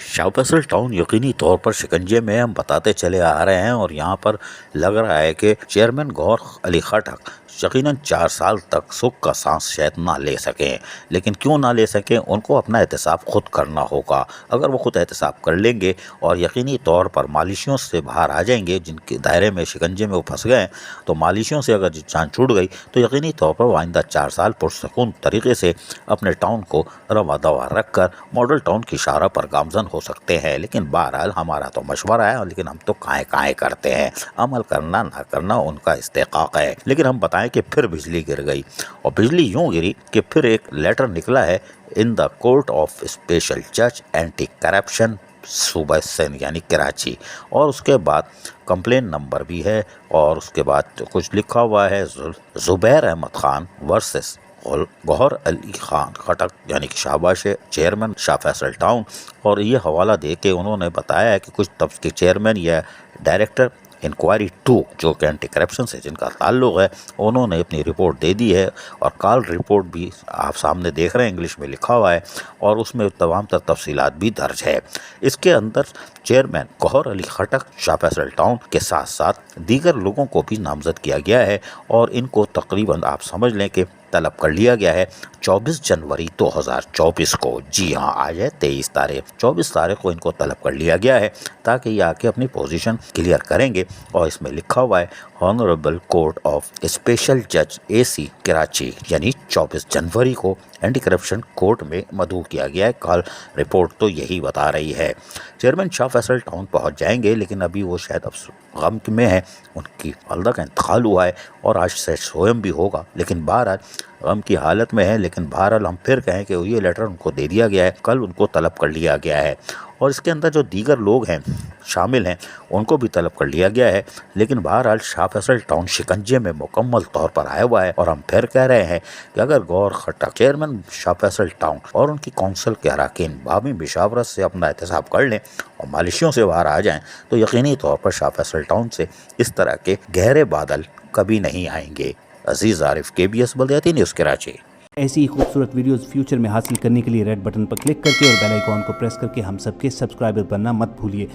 Shah Faisal town यकीनी तौर पर शिकंजे में हम बताते चले आ रहे हैं और यहाँ पर लग रहा है कि चेयरमैन गौहर अली खटक यकीनन 4 साल तक सुख का सांस शायद ना ले सकें। लेकिन क्यों ना ले सकें, उनको अपना एहतसाब खुद करना होगा। अगर वो खुद एहतसाब कर लेंगे और यकीनी तौर पर मालिशियों से बाहर आ जाएंगे, जिनके दायरे में शिकंजे में वो फंस गए, तो मालिशियों से अगर जान छूट गई तो यकीनी तौर पर वो आइंदा 4 साल पुरसकून तरीके से अपने टाउन को रवा दवा रख कर मॉडल टाउन की शाहरा पर गामजन हो सकते हैं। लेकिन बहरहाल हमारा तो मशवरा है, लेकिन हम तो काहे काहे करते हैं। अमल करना ना करना उनका इस्तेकाक है। लेकिन हम बताएं कि फिर बिजली गिर गई, और बिजली यूं गिरी कि फिर एक लेटर निकला है in the court of special जज एंटी करप्शन सूबा सिंध यानी कराची, और उसके बाद कंप्लेन नंबर भी है, और उसके बाद कुछ लिखा हुआ है जुबैर अहमद खान वर्सेस गौहर अली खान खटक यानी कि शाहबाज चेयरमैन शाह फैसल टाउन। और ये हवाला दे के उन्होंने बताया है कि कुछ तब के चेयरमैन या डायरेक्टर इंक्वायरी 2 जो कि एंटी करप्शन से जिनका ताल्लुक है, उन्होंने अपनी रिपोर्ट दे दी है। और कॉल रिपोर्ट भी आप सामने देख रहे हैं, इंग्लिश में लिखा हुआ है, और उसमें तमाम तर तफसीलात भी दर्ज है। इसके अंदर चेयरमैन गौहर अली खटक शाह फैसल टाउन के साथ साथ दीगर लोगों को भी नामजद किया गया है, और इनको तकरीबन आप समझ लें कि तलब कर लिया गया है 24 जनवरी 2024 को। जी हाँ, आज है 23 तारीख, 24 तारीख को इनको तलब कर लिया गया है ताकि ये आके अपनी पोजीशन क्लियर करेंगे। और इसमें लिखा हुआ है ऑनरेबल कोर्ट ऑफ स्पेशल जज AC कराची, यानी 24 जनवरी को एंटी करप्शन कोर्ट में मदऊ किया गया है। कल रिपोर्ट तो यही बता रही है। चेयरमैन शाह फैसल टाउन पहुंच जाएंगे, लेकिन अभी वो शायद अब गम में है। उनकी वालदा का इंतकाल हुआ है और आज से सोयम भी होगा, लेकिन बहरहाल गम की हालत में है। लेकिन बहरहाल हम फिर कहें कि ये लेटर उनको दे दिया गया है, कल उनको तलब कर लिया गया है। और इसके अंदर जो दीगर लोग हैं शामिल हैं, उनको भी तलब कर लिया गया है। लेकिन बहरहाल शाह फैसल टाउन शिकंजे में मुकम्मल तौर पर आया हुआ है। और हम फिर कह रहे हैं कि अगर गौहर खटक चेयरमैन शाह फैसल टाउन और उनकी काउंसिल के अरकान बामी मिशावरत से अपना एहतसाब कर लें और मालिशियों से बाहर आ जाएं, तो यकीनी तौर पर शाह फैसल टाउन से इस तरह के गहरे बादल कभी नहीं आएंगे। अजीज आरिफ, KBS बल्दियाती न्यूज़ कराची। ऐसी ही खूबसूरत वीडियोस फ्यूचर में हासिल करने के लिए रेड बटन पर क्लिक करके और बेल आइकॉन को प्रेस करके हम सबके सब्सक्राइबर बनना मत भूलिए।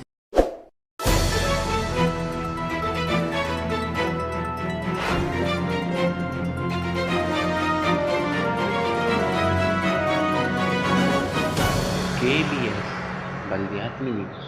KBS बल्दियाती न्यूज़।